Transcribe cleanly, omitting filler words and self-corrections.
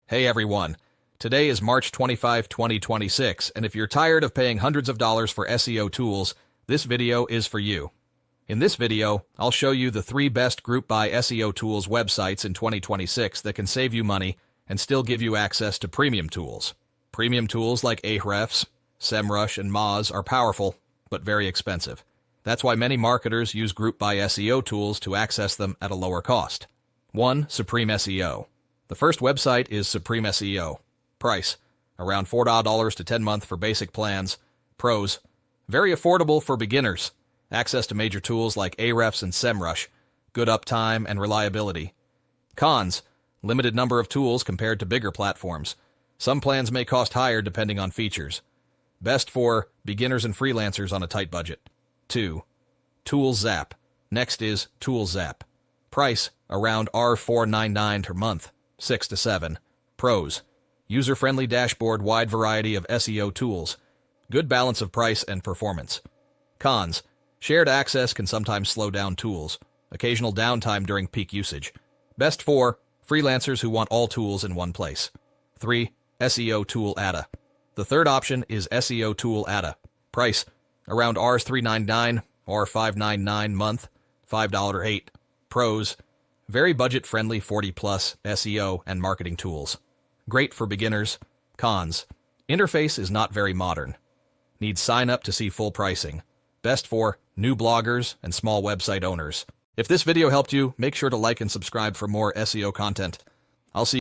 Hey everyone, today is March 25, 2026, and if you're tired of paying hundreds of dollars for SEO tools, this video is for you. In this video, I'll show you the 3 best Group by SEO tools websites in 2026 that can save you money and still give you access to premium tools. Premium tools like Ahrefs, SEMrush, and Moz are powerful, but very expensive. That's why many marketers use Group by SEO tools to access them at a lower cost. 1. SupremSEO. The first website is SupremSEO. Price: around $4 to $10 for basic plans. Pros: very affordable for beginners. Access to major tools like Ahrefs and SEMrush. Good uptime and reliability. Cons: limited number of tools compared to bigger platforms. Some plans may cost higher depending on features. Best for beginners and freelancers on a tight budget. 2. ToolsZap. Next is ToolsZap. Price: around $4.99 per month. 6 to 7. Pros: user-friendly dashboard, wide variety of SEO tools. Good balance of price and performance. Cons: shared access can sometimes slow down tools. Occasional downtime during peak usage. Best for freelancers who want all tools in one place. 3. SEO Tool ADA. The third option is SEO Tool ADA. Price: around $3.99 or $5.99 month, $5.08. Pros: very budget-friendly 40-plus SEO and marketing tools. Great for beginners. Cons: interface is not very modern. Need sign up to see full pricing. Best for new bloggers and small website owners. If this video helped you, make sure to like and subscribe for more SEO content. I'll see you